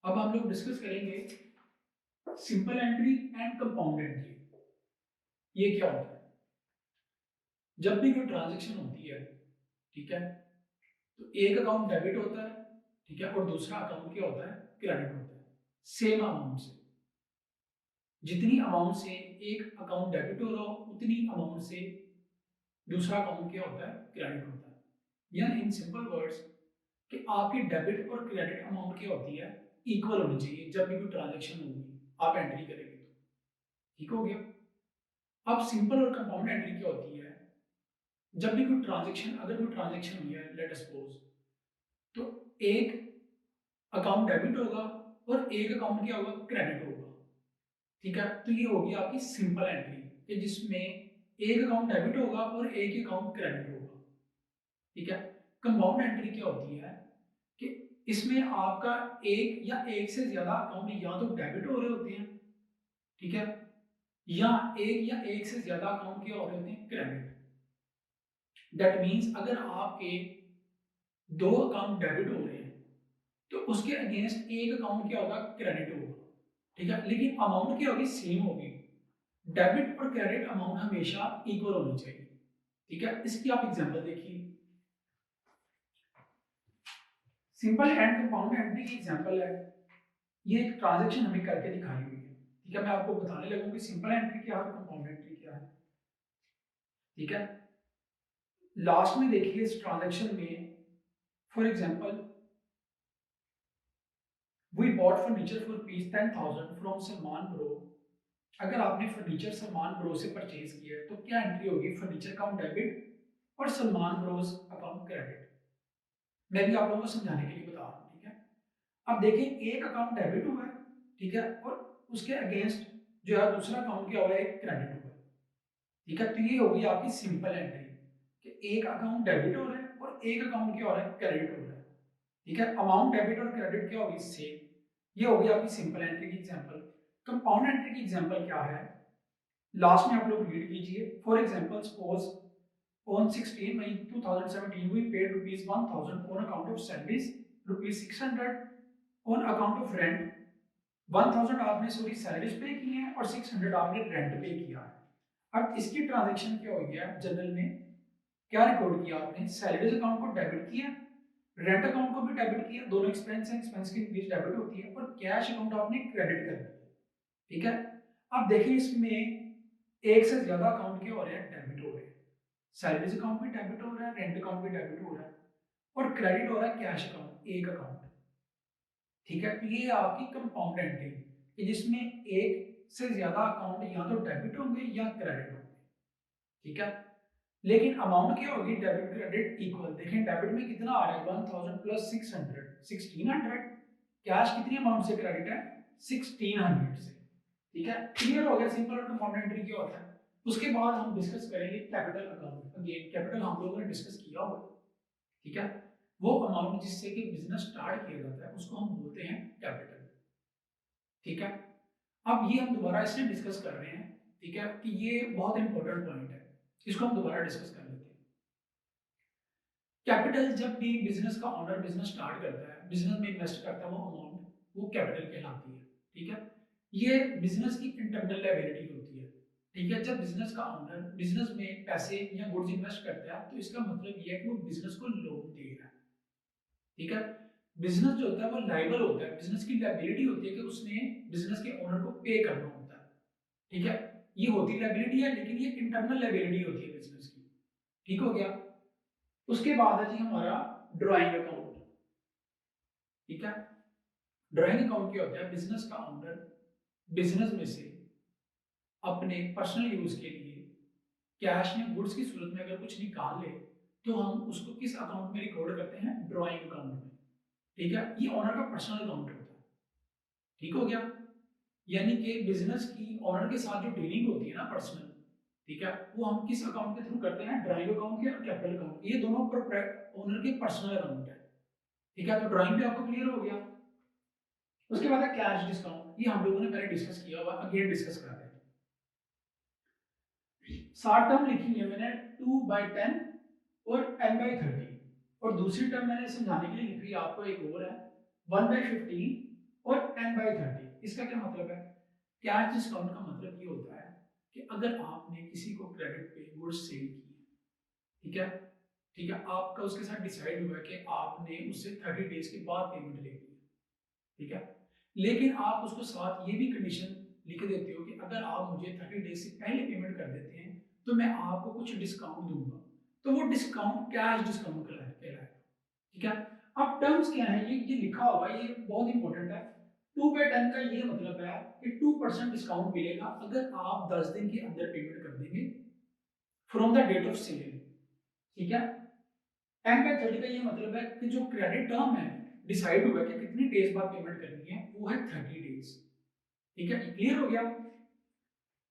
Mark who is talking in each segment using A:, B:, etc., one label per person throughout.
A: अब हम लोग डिस्कस करेंगे simple entry and compound entry. ये क्या होता है? जब भी कोई ट्रांजैक्शन होती है, ठीक है, तो एक अकाउंट डेबिट होता है, ठीक है, और दूसरा अकाउंट क्या होता है? क्रेडिट होता है। सेम अमाउंट से, जितनी अमाउंट से एक अकाउंट डेबिट हो रहा हो उतनी अमाउंट से दूसरा अकाउंट क्या होता है? क्रेडिट होता है। या इन सिंपल वर्ड्स कि आपकी डेबिट और क्रेडिट अमाउंट क्या होती है? इक्वल होनी चाहिए जब भी कोई ट्रांजैक्शन होगी, आप एंट्री करेंगे तो। ठीक हो गया? अब सिंपल और कंपाउंड एंट्री क्या होती है? जब भी कोई ट्रांजैक्शन, अगर कोई ट्रांजैक्शन हुई है, लेट अस सपोज, तो एक अकाउंट डेबिट होगा और एक अकाउंट क्या होगा? क्रेडिट होगा। ठीक है, तो ये होगी आपकी सिंपल एंट्री कि जिसमें एक अकाउंट डेबिट होगा और एक ही अकाउंट क्रेडिट होगा। ठीक है। कंपाउंड एंट्री क्या होती है कि इसमें आपका एक या एक से ज्यादा अकाउंट या तो डेबिट हो रहे होते हैं, ठीक है, या एक से ज्यादा अकाउंट क्या हो रहे होते हैं? क्रेडिट। दैट मीन्स अगर आपके दो अकाउंट डेबिट हो रहे हैं तो उसके अगेंस्ट एक अकाउंट क्या होगा? क्रेडिट होगा। ठीक है, लेकिन अमाउंट क्या होगी? सेम होगी। डेबिट और क्रेडिट अमाउंट हमेशा इक्वल होनी चाहिए। ठीक है, इसकी आप एग्जांपल देखिए। सिंपल एंड कंपाउंड एंट्री की एग्जांपल है, ये एक ट्रांजैक्शन हमें करके दिखाई हुई है। ठीक है, मैं आपको बताने लगूं कि सिंपल एंट्री क्या है और कंपाउंड एंट्री क्या है। ठीक है, लास्ट में देखिए इस ट्रांजैक्शन में, for example, we bought furniture for rupees 10,000 from Salman bro. अगर आपने फर्नीचर सलमान ब्रो से परचेज किया है तो क्या एंट्री होगी? फर्नीचर अकाउंट डेबिट और सलमान ब्रोस अकाउंट क्रेडिट। मैं भी आप लोगों को समझाने के लिए बता रहा हूँ। ठीक है, अब देखिए एक अकाउंट डेबिट हुआ है, ठीक है, और उसके अगेंस्ट जो है दूसरा अकाउंट क्या हुआ है? क्रेडिट हुआ है। ठीक है, तो ये होगी आपकी सिंपल एंट्री कि एक अकाउंट डेबिट हो रहा है और एक अकाउंट क्या हो रहा है? क्रेडिट हो रहा है। ठीक है, अमाउंट डेबिट और क्रेडिट क्या होगी? सेम। ये होगी आपकी सिंपल एंट्री की एग्जांपल। कंपाउंड एंट्री की एग्जांपल क्या है? लास्ट में आप लोग रीड कीजिए। For example, suppose on 16 May 2017 we paid rupees 1000 on account of salaries, rupees 600 on account of rent। 1000 आपने सॉरी सैलरीज पे की है और 600 आपने रेंट पे किया है। अब इसकी ट्रांजैक्शन क्या हो गया? जनरल में क्या रिकॉर्ड किया आपने? सैलरीज अकाउंट को डेबिट किया, रेंट अकाउंट को भी डेबिट किया, दोनों एक्सपेंस हैं, एक्सपेंस की इंक्रीज डेबिट होती है, और कैश अकाउंट आपने क्रेडिट कर दिया। ठीक है, अब देखिए इसमें एक से ज्यादा अकाउंट क्या हो रहे हैं? डेबिट हो रहे हैं। सैलरीज अकाउंट भी डेबिट हो रहा है, रेंट अकाउंट भी डेबिट हो रहा है, और क्रेडिट हो रहा है कैश अकाउंट, एक अकाउंट। ठीक है, तो ये आपकी कंपाउंड एंट्री कि जिसमें एक से ज्यादा अकाउंट या तो डेबिट होंगे या क्रेडिट होंगे। ठीक है, लेकिन अमाउंट क्या होगी? Debit credit equal. देखें डेबिट में कितना आ रहा है? 1000 प्लस 600, 1600। कैश कितनी अमाउंट से क्रेडिट है? 1600 से। ठीक है, क्लियर हो गया सिंपल और कंपाउंड एंट्री क्या होता है। उसके बाद हम डिस्कस करेंगे कैपिटल अकाउंट। अगेन कैपिटल हम लोगों ने डिस्कस किया हुआ है। ठीक है, वो अमाउंट जिससे कि बिजनेस स्टार्ट किया जाता है उसको हम बोलते हैं कैपिटल। ठीक है, अब ये हम दोबारा इसलिए डिस्कस कर रहे हैं, ठीक है, कि ये बहुत इंपॉर्टेंट पॉइंट है, इसको हम दोबारा डिस्कस कर लेते हैं। कैपिटल, जब भी बिजनेस का ओनर बिजनेस स्टार्ट करता है, बिजनेस में इन्वेस्ट करता है, वो अमाउंट वो कैपिटल कहलाती है। ठीक है, ये बिजनेस की इंटरनल लायबिलिटी होती है। ठीक है, जब बिजनेस का ओनर बिजनेस में पैसे या गुड्स इन्वेस्ट करता है तो इसका मतलब ये है कि वो बिजनेस को लोन दे रहा है। ठीक है, बिजनेस जो होता है वो लाइबल होता है, बिजनेस की लायबिलिटी होती है कि उसने बिजनेस के ओनर को पे करना होता है। ठीक है, ये होती लायबिलिटी है, लेकिन ये इंटरनल लायबिलिटी होती है बिजनेस की। ठीक हो गया। उसके बाद है जी हमारा ड्राइंग अकाउंट। ठीक है, ड्राइंग अकाउंट क्या होता है? बिजनेस का ओनर बिजनेस में से अपने पर्सनल यूज के लिए कैश या गुड्स की सूरत में अगर कुछ निकाल ले तो हम उसको किस अकाउंट में रिकॉर्ड करते हैं? ड्राइंग अकाउंट में। ठीक है, ये ओनर का पर्सनल अकाउंट होता है। ठीक हो गया, यानी कि बिजनेस की ओनर के साथ जो डीलिंग होती है ना पर्सनल, ठीक है, वो हम किस अकाउंट के थ्रू करते हैं? ड्राइंग अकाउंट के और कैपिटल अकाउंट। ये दोनों ओनर के पर्सनल अकाउंट है। ठीक है, तो ड्राइंग भी आपको क्लियर हो गया। उसके बाद है कैश डिस्काउंट, ये हम लोगों ने पहले डिस्कस किया हुआ, अगेन डिस्कस कर रहे हैं। 60 टर्म लिखी है मैंने, 2/10 और n/30, और दूसरी टर्म मैंने समझाने के लिए लिखी है आपको एक और है, 1/15 और 10/30। इसका क्या मतलब है? कैश डिस्काउंट का मतलब ये होता है कि अगर आपने किसी को क्रेडिट पे गुड्स सेल की, ठीक है, ठीक है, आपका उसके साथ डिसाइड हुआ है कि आपने उससे 30 डेज के बाद पेमेंट लेनी है, ठीक है, लेकिन आप उसको साथ ये भी कंडीशन लिख देते हो कि अगर आप मुझे 30 डेज से पहले पेमेंट कर देते हैं तो मैं आपको कुछ डिस्काउंट दूंगा, तो वो डिस्काउंट कैश डिस्काउंट कहलाएगा, ठीक है। अब टर्म्स क्या है, ये लिखा हुआ है, ये बहुत इंपॉर्टेंट है। 2/10 का ये मतलब है कि 2% डिस्काउंट मिलेगा अगर आप 10 दिन के अंदर पेमेंट कर देंगे from the date of sale, ठीक है। 10/30 का ये मतलब है कि जो क्रेडिट टर्म है, डिसाइड हुआ है कि कितनी डेज बाद पेमेंट करनी है, वो है 30 डेज, ठीक है। क्लियर हो गया?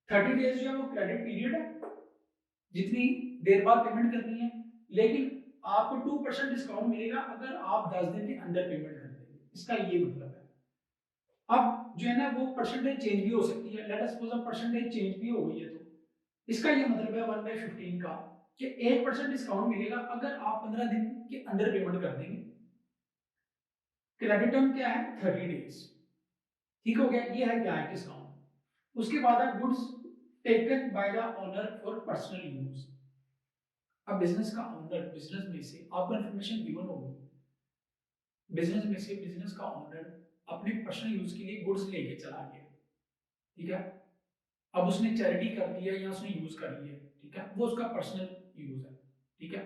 A: 30 डेज जो है वो क्रेडिट पीरियड है, जितनी देर बाद पेमेंट करनी है, लेकिन आपको 2% डिस्काउंट मिलेगा अगर आप 10 दिन के अंदर पेमेंट कर देंगे, इसका ये मतलब है। अब जो है ना वो परसेंटेज चेंज भी हो सकती है, लेट अस सपोज अब परसेंटेज चेंज भी हो गई है, तो इसका ये मतलब है 1/15 का कि 1% डिस्काउंट मिलेगा अगर आप 15 दिन के अंदर पेमेंट कर देंगे। क्रेडिट टर्म क्या है? 30 डेज, ठीक हो गया, ये है कैश डिस्काउंट। उसके बाद है goods taken by the owner for personal use. अब बिजनेस का ओनर, बिजनेस में से आपको इन्फॉर्मेशन गिवन होगी, बिजनेस में से बिजनेस का ओनर अपने पर्सनल यूज के लिए गुड्स लेके चला गया, ठीक है। अब उसने चैरिटी कर दी है या उसने यूज कर लिया है, ठीक है, वो उसका पर्सनल यूज है, ठीक है।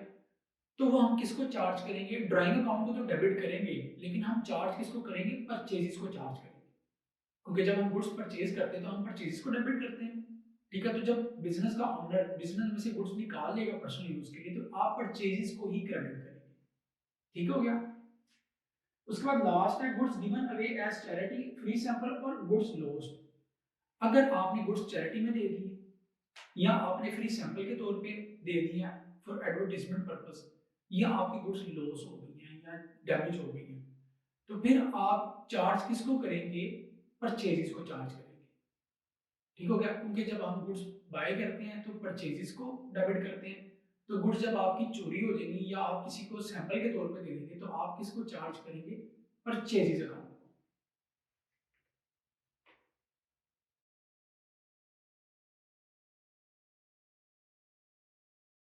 A: तो वो हम किसको चार्ज करेंगे? ड्राइंग अकाउंट को तो डेबिट करेंगे, लेकिन हम चार्ज किसको करेंगे? परचेजेस को चार्ज करेंगे, क्योंकि जब हम गुड्स परचेज करते हैं तो हम परचेजेस को डेबिट करते हैं, ठीक है। तो जब बिजनेस का ओनर बिजनेस में से गुड्स निकाल लेगा पर्सनल यूज के लिए, तो आप परचेजेस को ही क्रेडिट करेंगे, ठीक हो गया। उसके बाद लास्ट है goods given away as charity, free sample और गुड्स लॉस्ट। अगर आपने गुड्स चैरिटी में दे दिए या आपने फ्री सैंपल के तौर पे दे दिया फॉर एडवर्टाइजमेंट पर्पस, या आपकी गुड्स लॉस हो गई हैं या डैमेज हो गई हैं, तो फिर आप चार्ज किसको करेंगे? परचेजेस को चार्ज करेंगे, ठीक हो गया, क्योंकि जब हम गुड्स बाय करते हैं तो परचेजेस को डेबिट करते हैं, तो गुड्स जब आपकी चोरी हो जाएगी या आप किसी को सैंपल के तौर पे दे देंगे तो आप किसको चार्ज करेंगे? Purchases account,